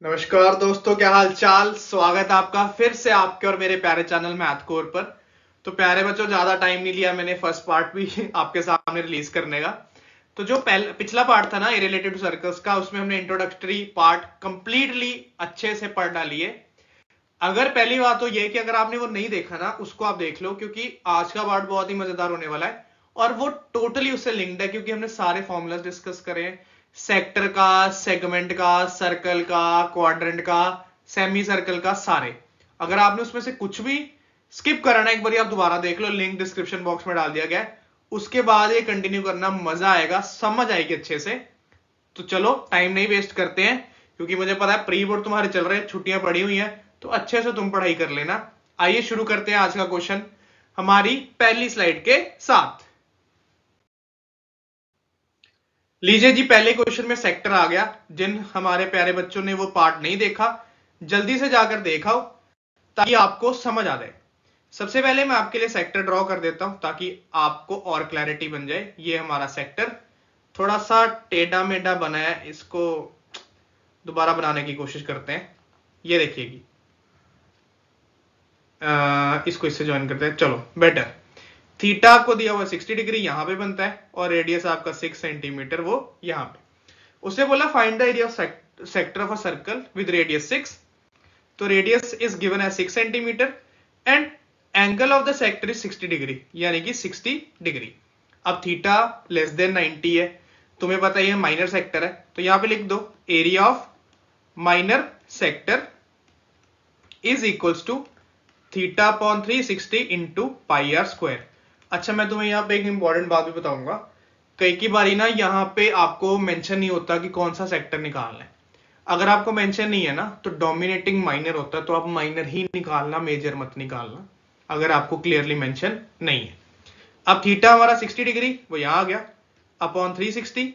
नमस्कार दोस्तों, क्या हाल चाल। स्वागत है आपका फिर से आपके और मेरे प्यारे चैनल मैथ कोर पर। तो प्यारे बच्चों, ज्यादा टाइम नहीं लिया मैंने फर्स्ट पार्ट भी आपके सामने रिलीज करने का। तो जो पिछला पार्ट था ना रिलेटेड टू सर्कल्स का, उसमें हमने इंट्रोडक्टरी पार्ट कंप्लीटली अच्छे से पढ़ डाली है। अगर पहली बात तो ये कि अगर आपने वो नहीं देखा ना, उसको आप देख लो, क्योंकि आज का पार्ट बहुत ही मजेदार होने वाला है और वो टोटली उससे लिंक्ड है, क्योंकि हमने सारे फॉर्मूलाज डिस्कस करे हैं। सेक्टर का, सेगमेंट का, सर्कल का, क्वाड्रेंट का, सेमी सर्कल का, सारे। अगर आपने उसमें से कुछ भी स्किप करा ना, एक बार आप दोबारा देख लो, लिंक डिस्क्रिप्शन बॉक्स में डाल दिया गया है। उसके बाद ये कंटिन्यू करना, मजा आएगा, समझ आएगी अच्छे से। तो चलो टाइम नहीं वेस्ट करते हैं, क्योंकि मुझे पता है प्री बोर्ड तुम्हारे चल रहे हैं, छुट्टियां पड़ी हुई हैं, तो अच्छे से तुम पढ़ाई कर लेना। आइए शुरू करते हैं आज का क्वेश्चन हमारी पहली स्लाइड के साथ। लीजिए जी, पहले क्वेश्चन में सेक्टर आ गया। जिन हमारे प्यारे बच्चों ने वो पार्ट नहीं देखा, जल्दी से जाकर देखाओ ताकि आपको समझ आ जाए। सबसे पहले मैं आपके लिए सेक्टर ड्रॉ कर देता हूं ताकि आपको और क्लैरिटी बन जाए। ये हमारा सेक्टर थोड़ा सा टेढ़ा मेढ़ा बना है, इसको दोबारा बनाने की कोशिश करते हैं। ये देखिएगी, इसको इससे ज्वाइन करते हैं, चलो बेटर। थीटा आपको दिया हुआ 60 डिग्री, यहां पे बनता है, और रेडियस आपका 6 सेंटीमीटर वो यहां पे। उससे बोला find the area of sector of a circle with radius 6। तो रेडियस इज गिवन है 6 centimetre and angle of the sector is 60 degree, यानी कि 60 डिग्री। अब थीटा लेस देन 90 है, तुम्हें पता ही है माइनर सेक्टर है, तो यहां पे लिख दो area of minor sector is equals to theta upon 360 into pi r square. अच्छा, मैं तुम्हें यहाँ पे एक इंपॉर्टेंट बात भी बताऊंगा। कई की बारी ना यहाँ पे आपको मेंशन नहीं होता कि कौन सा सेक्टर निकालना है। अगर आपको मेंशन नहीं है ना, तो डोमिनेटिंग माइनर होता है, तो आप माइनर ही निकालना, मेजर मत निकालना अगर आपको क्लियरली मेंशन नहीं है। अब थीटा हमारा 60 डिग्री वो यहां आ गया अपॉन 360।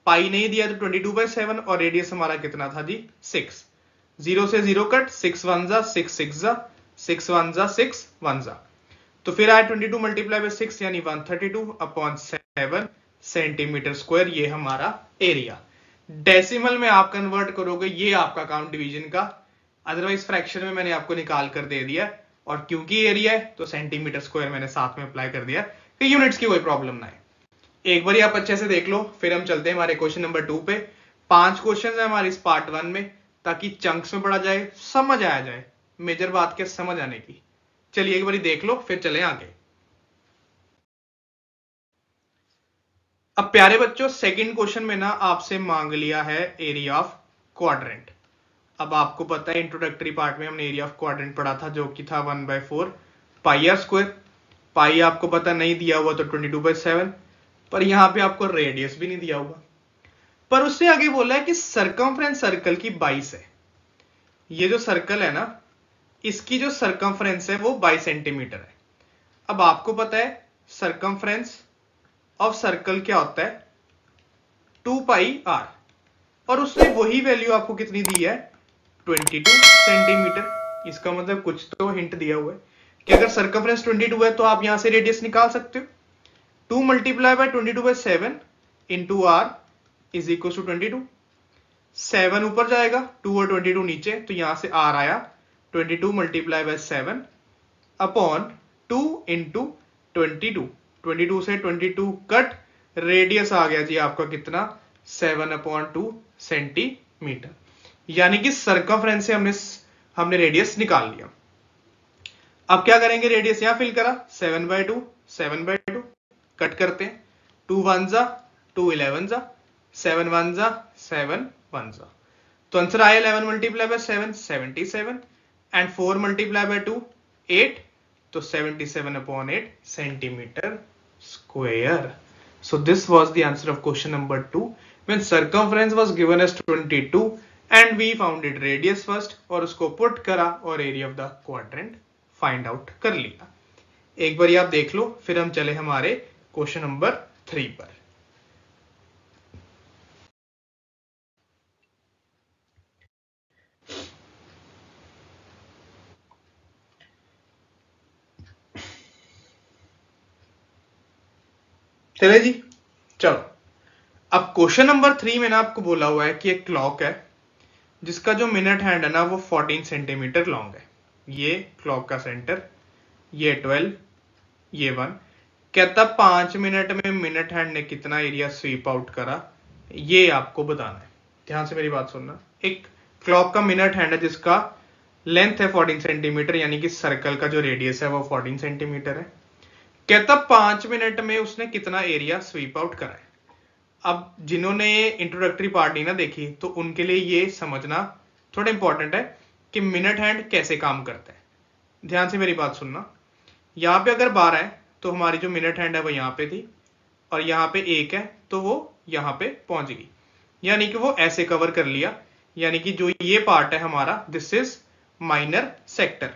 पाई नहीं दिया तो 22/7, और रेडियस हमारा कितना था जी 6। 0 से 0 कट, 6 1 जा 6 6 जा 6 1 जा 6 1 जा, तो फिर आया 22 मल्टीप्लाई बाय 6 यानी 132 अपॉन 7 सेंटीमीटर स्क्वायर। ये हमारा एरिया। डेसिमल में आप कन्वर्ट करोगे, ये आपका काउंट डिवीजन का। अदरवाइज फ्रैक्शन में मैंने आपको निकाल कर दे दिया, और क्योंकि एरिया है तो सेंटीमीटर स्क्वायर मैंने साथ में अप्लाई कर दिया कि यूनिट्स की कोई प्रॉब्लम ना है। एक बार आप अच्छे से देख लो, फिर हम चलते हैं हमारे क्वेश्चन नंबर 2 पे। 5 क्वेश्चन है हमारे इस पार्ट 1 में, ताकि चंक्स में पढ़ा जाए, समझ आ जाए, मेजर बात के समझ आने की। चलिए एक बार देख लो, फिर चले आगे। अब प्यारे बच्चों, सेकंड क्वेश्चन में ना आपसे मांग लिया है एरिया ऑफ क्वाड्रेंट। अब आपको पता है इंट्रोडक्टरी पार्ट में हमने एरिया ऑफ क्वाड्रेंट पढ़ा था, जो कि था 1/4 पाई आर स्क्वायर। पाई आपको पता नहीं दिया हुआ तो 22/7, पर यहां पे आपको रेडियस भी नहीं दिया हुआ। पर उससे आगे बोला है कि सरकमफ्रेंस सर्कल की 22 है। ये जो सर्कल है ना, इसकी जो सरकमफ्रेंस है वो 22 सेंटीमीटर है। अब आपको पता है सरकमफ्रेंस ऑफ सर्कल क्या होता है, 2 पाई आर, और उसने वही वैल्यू आपको कितनी दी है 22 सेंटीमीटर। इसका मतलब कुछ तो हिंट दिया हुआ है कि अगर सर्कमफ्रेंस 22 है तो आप यहां से रेडियस निकाल सकते हो। 2 multiply by 22/7 into r is equal to 22। 7 ऊपर जाएगा, 2 और 22 नीचे, तो यहां से आर आया 22 मल्टीप्लाई बाय 7 अपॉन 2 इंटू 22। 22 से 22 कट, रेडियस आ गया जी आपका कितना 7/2 सेंटीमीटर, यानी कि सर्कमफ्रेंस से हमने रेडियस निकाल लिया। अब क्या करेंगे, रेडियस यहां फिल करा 7/2 7/2 कट करते हैं, 2 1 जा 2 11 जा 7 1 जा 7 1 जा, तो आंसर आया 11 multiply by 7 77 and 4 multiply by 2 8, तो 77/8 centimetre square. So this was the answer of question number 2 when circumference was given as 22 and we found it radius first, और उसको पुट करा और area of the quadrant find out कर लिया। एक बार आप देख लो, फिर हम चले हमारे क्वेश्चन नंबर 3 पर। चले जी, चलो। अब क्वेश्चन नंबर 3 में ना आपको बोला हुआ है कि एक क्लॉक है जिसका जो मिनट हैंड है ना वो 14 सेंटीमीटर लॉन्ग है। ये क्लॉक का सेंटर, ये 12, ये 1। कहता 5 मिनट में मिनट हैंड ने कितना एरिया स्वीप आउट करा, ये आपको बताना है। ध्यान से मेरी बात सुनना। एक क्लॉक का मिनट हैंड है जिसका लेंथ है 14 सेंटीमीटर, यानी कि सर्कल का जो रेडियस है वो 14 सेंटीमीटर है। कहता 5 मिनट में उसने कितना एरिया स्वीप आउट करा है। अब जिन्होंने इंट्रोडक्टरी पार्ट नहीं ना देखी तो उनके लिए ये समझना थोड़ा इंपॉर्टेंट है कि मिनट हैंड कैसे काम करता है। ध्यान से मेरी बात सुनना। यहां पे अगर 12 है तो हमारी जो मिनट हैंड है वो यहां पे थी, और यहां पे 1 है तो वो यहां पे पहुंच गई, यानी कि वो ऐसे कवर कर लिया। यानी कि जो ये पार्ट है हमारा, दिस इज माइनर सेक्टर।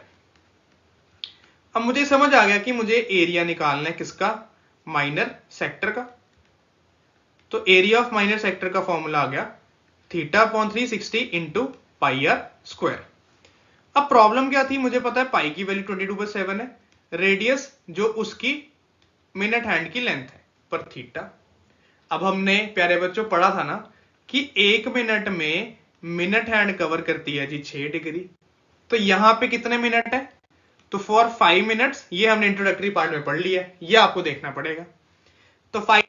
अब मुझे समझ आ गया कि मुझे एरिया निकालना है किसका, माइनर सेक्टर का। तो एरिया ऑफ माइनर सेक्टर का फॉर्मूला आ गया θ/360 इंटू पाई आर स्क्वायर। अब प्रॉब्लम क्या थी, मुझे पता है पाई की वैल्यू 22/7 है, रेडियस जो उसकी मिनट हैंड की लेंथ है पर थीटा। अब हमने प्यारे बच्चों पढ़ा था ना कि 1 मिनट में मिनट हैंड कवर करती है जी 6 डिग्री। तो यहां पे कितने मिनट है, तो फॉर 5 मिनट्स, ये हमने इंट्रोडक्टरी पार्ट में पढ़ लिया है, ये आपको देखना पड़ेगा। तो 5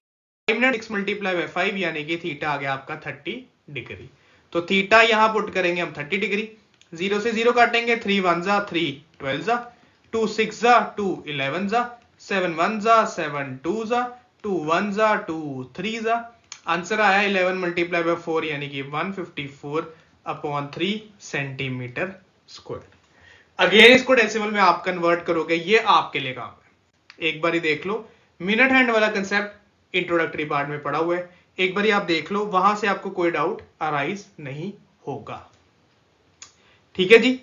मिनट 6 मल्टीप्लाई बाय 5 यानी कि थीटा आ गया आपका 30 डिग्री। तो थीटा यहां पुट करेंगे हम 30 डिग्री, 0 से 0 काटेंगे, 3 1 जा 3 12 जा, 2 6 जा 2 11 जा, 7 1 जा 7 2 जा, 2 1 जा 2 3 जा। आंसर आया 11 मल्टीप्लाई बाय 4 यानी कि 154/3 सेंटीमीटर स्क्वायर। अगेन इसको डेसिमल में आप कन्वर्ट करोगे, ये आपके लिए काम है। एक बार ही देख लो, मिनट हैंड वाला कंसेप्ट इंट्रोडक्टरी पार्ट में पढ़ा हुआ है, एक बार आप देख लो, वहां से आपको कोई डाउट अराइज नहीं होगा। ठीक है जी।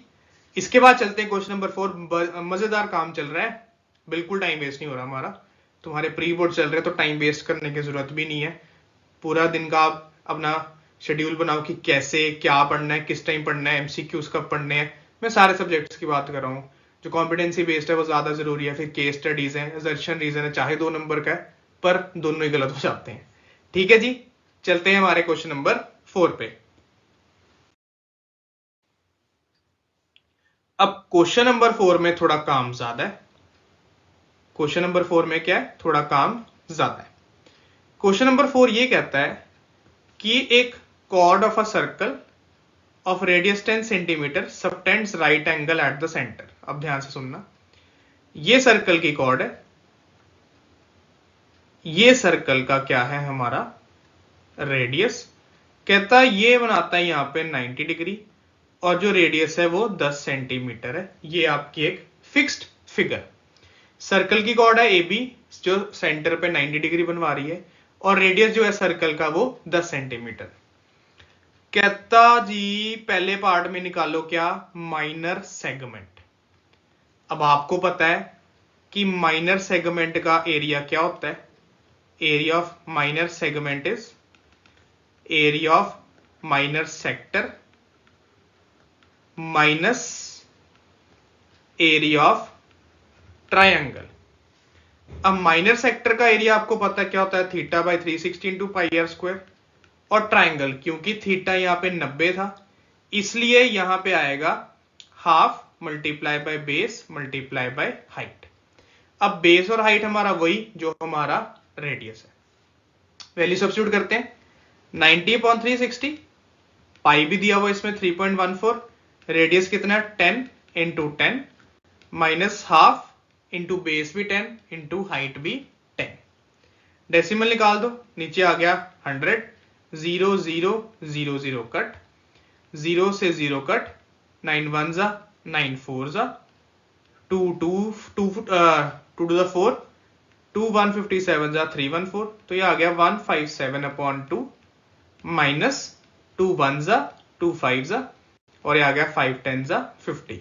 इसके बाद चलते हैं क्वेश्चन नंबर 4। मजेदार काम चल रहा है, बिल्कुल टाइम वेस्ट नहीं हो रहा हमारा। तुम्हारे प्री बोर्ड चल रहे हैं तो टाइम वेस्ट करने की जरूरत भी नहीं है। पूरा दिन का आप अपना शेड्यूल बनाओ कि कैसे क्या पढ़ना है, किस टाइम पढ़ना है, एमसीक्यूज कब पढ़ने हैं। मैं सारे सब्जेक्ट्स की बात कर रहा हूँ। जो कॉम्पिटेंसी बेस्ड है वो ज्यादा जरूरी है, फिर केस स्टडीज है, असर्शन रीजन है, चाहे 2 नंबर का है पर दोनों ही गलत हो जाते हैं। ठीक है जी, चलते हैं हमारे क्वेश्चन नंबर 4 पे। अब क्वेश्चन नंबर 4 में थोड़ा काम ज्यादा है। क्वेश्चन नंबर 4 में क्या है, थोड़ा काम ज्यादा है। क्वेश्चन नंबर 4 ये कहता है कि एक chord of a circle of radius 10 centimetre subtends right angle at the centre. अब ध्यान से सुनना, ये सर्कल की कॉर्ड है, ये सर्कल का क्या है हमारा रेडियस। कहता है ये बनाता है यहां पे 90 डिग्री और जो रेडियस है वो 10 सेंटीमीटर है। ये आपकी एक फिक्स्ड फिगर। सर्कल की कॉर्ड है AB जो सेंटर पे 90 डिग्री बनवा रही है और रेडियस जो है सर्कल का वो 10 सेंटीमीटर। कहता जी पहले पार्ट में निकालो क्या, माइनर सेगमेंट। अब आपको पता है कि माइनर सेगमेंट का एरिया क्या होता है, area of minor segment is area of minor sector minus area of triangle. अब माइनर सेक्टर का एरिया आपको पता है क्या होता है, θ/360 इंटू पाई आर स्क्वायर। और ट्रायंगल, क्योंकि थीटा यहां पे 90 था इसलिए यहां पे आएगा half multiply by base multiply by height. अब बेस और हाइट हमारा वही जो हमारा रेडियस है, वैल्यू सब्स्टिट्यूट करते हैं। 90/360, पाई भी दिया हुआ इसमें 3.14, रेडियस कितना 10 into 10 minus half into base भी 10 इंटू हाइट भी 10। डेसिमल निकाल दो, नीचे आ गया 100, 0 0 0 0 कट, 0 से 0 कट, 9 1 जा 9 4 जा, 2 2 2 टू द 4, 2 157 जा 314, तो ये आ गया 157/2 माइनस 2 1 जा 2 5 जा और ये आ गया 5 10 जा 50।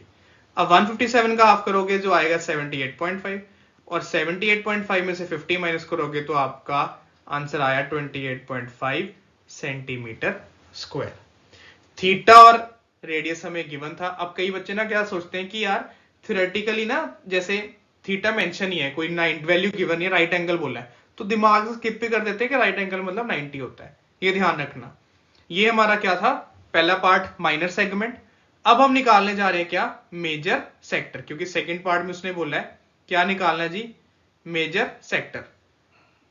अब 157 का हाफ करोगे जो आएगा 78.5 और 78.5 में से 50 माइनस करोगे तो आपका आंसर आया 28.5 सेंटीमीटर स्क्वायर। थीटा और रेडियस हमें गिवन था। अब कई बच्चे ना क्या सोचते हैं कि यार थ्योरेटिकली ना जैसे थीटा मेंशन ही है, कोई 9 वैल्यू गिवन है, राइट एंगल बोला है, तो दिमाग से स्किप भी कर देते हैं कि राइट एंगल मतलब 90 होता है। ये ध्यान रखना, ये हमारा क्या था, पहला पार्ट माइनर सेगमेंट। अब हम निकालने जा रहे हैं क्या, मेजर सेक्टर, क्योंकि सेकंड पार्ट में उसने बोला है क्या निकालना है जी, मेजर सेक्टर।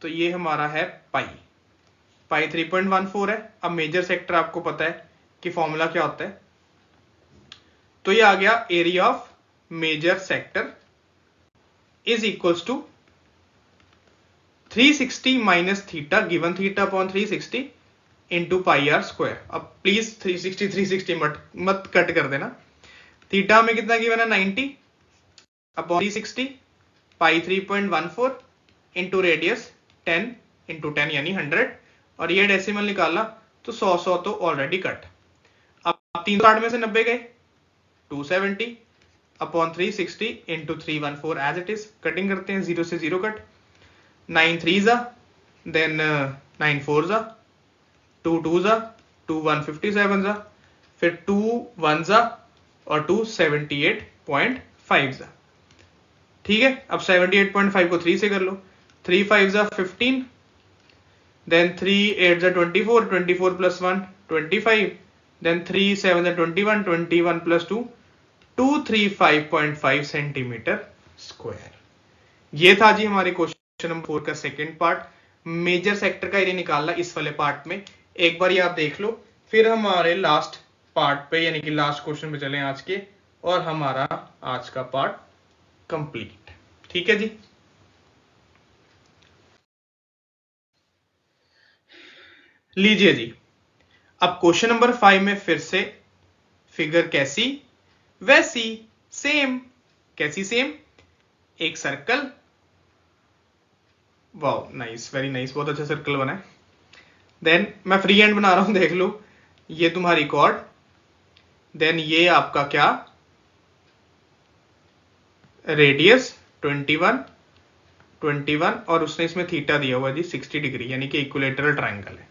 तो ये हमारा है पाई 3.14 है। अब मेजर सेक्टर आपको पता है कि फॉर्मूला क्या होता है, तो ये आ गया area of major sector is equals to 360 minus theta given theta upon 360 into pi r square. अब प्लीज 360 मत कट कर देना। थीटा में कितना गिवन है 90 अपॉन 360 पाई 3.14 इंटू रेडियस 10 इंटू 10 यानी 100, और ये डेसिमल निकाला तो 100 तो ऑलरेडी कट। अब 360 में से 90 गए 270 upon 360 into 314 as it is. Cutting करते हैं, 0 से 0 कट, 9 3 जा, देन 9 4 जा, 2 2 जा, 2 157 जा, फिर 2 1 जा और 2 78.5 जा। ठीक है, अब 78.5 को 3 से कर लो, 3 5 जा 15, देन 3 8 जा 24, 24 प्लस 1 25, देन 3 7 जा 21, 21 प्लस 2 235.5 सेंटीमीटर स्क्वायर। ये था जी हमारे क्वेश्चन नंबर 4 का सेकंड पार्ट, मेजर सेक्टर का एरिया निकालना इस वाले पार्ट में। एक बार ये आप देख लो, फिर हमारे लास्ट पार्ट पे यानी कि लास्ट क्वेश्चन पे चलें आज के, और हमारा आज का पार्ट कंप्लीट। ठीक है जी, लीजिए जी, अब क्वेश्चन नंबर 5 में फिर से फिगर कैसी वैसी सेम। कैसी सेम, एक circle, wow nice, very nice, बहुत अच्छा सर्कल बना है। देन मैं फ्री हैंड बना रहा हूं, देख लो, ये तुम्हारी कॉर्ड, देन ये आपका क्या रेडियस 21 और उसने इसमें थीटा दिया हुआ जी 60 डिग्री, यानी कि इक्विलेटरल ट्रायंगल है।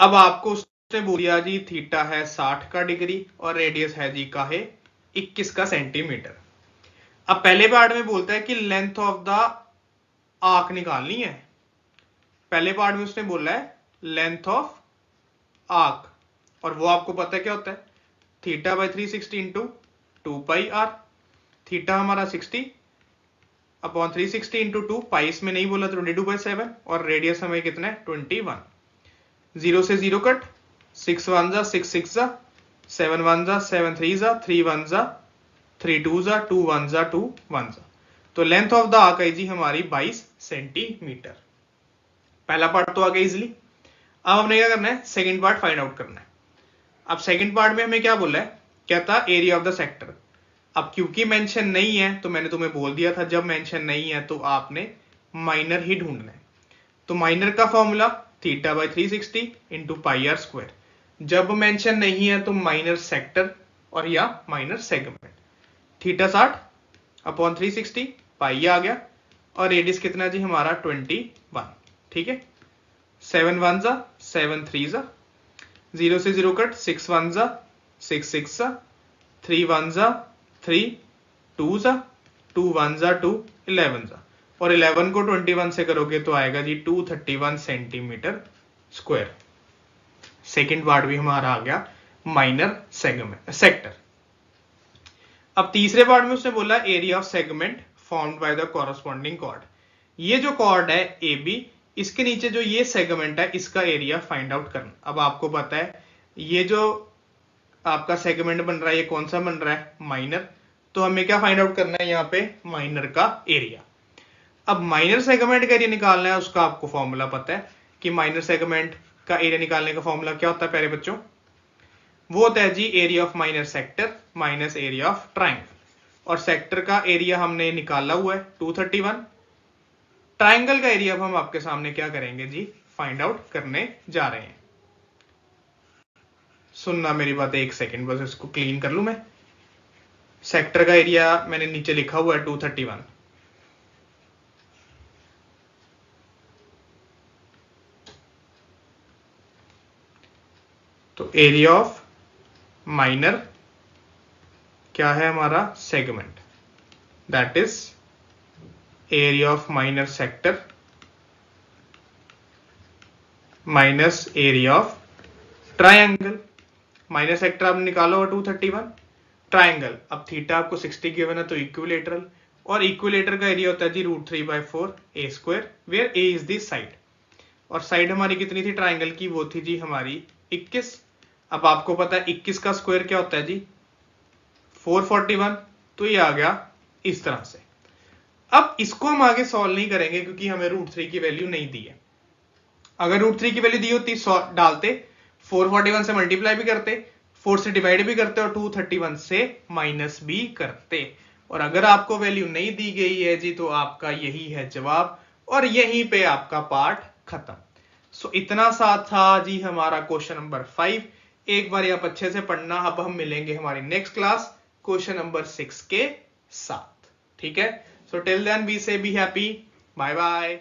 अब आपको उसने बोल दिया जी थीटा है 60 का डिग्री और रेडियस है जी का है 21 का सेंटीमीटर। अब पहले पार्ट में बोलता है कि लेंथ ऑफ द आर्क निकालनी है। पहले पार्ट में उसने बोला है लेंथ ऑफ आर्क, और वो आपको पता है क्या होता है, theta by 360 into 2 pi r. Theta हमारा 60 अपॉन 360 इंटू 2 पाई, इसमें नहीं बोला 22/7, और रेडियस हमें कितना है 21। 0 से 0 कट, 6 1 जा 6 6 जा, 7 1 जा 7 3 जा, 3 1 जा 3 2 जा, 2 1 जा 2 1 जा। तो लेंथ ऑफ द आर्क है जी हमारी 22 सेंटीमीटर। पहला पार्ट तो आ गया इजिली। अब हमने क्या करना है, सेकंड पार्ट फाइंड आउट करना है। अब सेकंड पार्ट में हमें क्या बोला है, क्या था, एरिया ऑफ द सेक्टर। अब क्योंकि मेंशन नहीं है तो मैंने तुम्हें बोल दिया था जब मेंशन नहीं है तो आपने माइनर ही ढूंढना है। तो माइनर का formula theta by 360 into pi r square. जब मेंशन नहीं है तो माइनर सेक्टर और या minor segment. Theta 60 upon 360 pi आ गया, और रेडियस कितना जी हमारा 21। ठीक है, 7 1 जा 7 3 जा, 0 से 0 कट, 6 1 जा 6 6 जा, 3 1 जा 3 2 जा, 2 1 जा 2 11 जा, और 11 को 21 से करोगे तो आएगा जी 231 सेंटीमीटर स्क्वायर। सेकंड पार्ट भी हमारा आ गया माइनर सेगमेंट सेक्टर। अब तीसरे पार्ट में उसने बोला area of segment formed by the corresponding chord. ये जो कॉर्ड है ए बी, इसके नीचे जो ये सेगमेंट है इसका एरिया फाइंड आउट करना। अब आपको पता है ये जो आपका सेगमेंट बन रहा है ये कौन सा बन रहा है, माइनर। तो हमें क्या फाइंड आउट करना है यहाँ पे, माइनर का एरिया। अब माइनर सेगमेंट का एरिया निकालना है, उसका आपको फॉर्मूला पता है कि माइनर सेगमेंट का एरिया निकालने का फॉर्मूला क्या होता है प्यारे बच्चों, वो होता है जी area of minor sector minus area of triangle. और सेक्टर का एरिया हमने निकाला हुआ है 231। ट्राइंगल का एरिया अब हम आपके सामने क्या करेंगे जी, फाइंड आउट करने जा रहे हैं। सुनना मेरी बात एक सेकेंड, बस इसको क्लीन कर लूं मैं। सेक्टर का एरिया मैंने नीचे लिखा हुआ है 231। तो एरिया ऑफ माइनर क्या है हमारा, segment, that is area of minor sector minus area of triangle. Minus sector आप निकालो और 231। ट्राइंगल, अब थीटा आपको 60 गिवन है तो इक्विलेटरल, और इक्विलेटर का एरिया होता है जी √3/4 a square, where a is the side, और साइड हमारी कितनी थी ट्राइंगल की, वो थी जी हमारी 21। अब आपको पता है 21 का स्क्वायर क्या होता है जी 441, तो ये आ गया इस तरह से। अब इसको हम आगे सॉल्व नहीं करेंगे क्योंकि हमें √3 की वैल्यू नहीं दी है। अगर √3 की वैल्यू दी होती डालते, 441 से मल्टीप्लाई भी करते, 4 से डिवाइड भी करते और 231 से माइनस भी करते। और अगर आपको वैल्यू नहीं दी गई है जी तो आपका यही है जवाब, और यहीं पे आपका पार्ट खत्म। सो इतना सा था जी हमारा क्वेश्चन नंबर 5। एक बार आप अच्छे से पढ़ना। अब हम मिलेंगे हमारी नेक्स्ट क्लास क्वेश्चन नंबर 6 के साथ, ठीक है। सो टिल देन वी से बी हैप्पी, बाय बाय।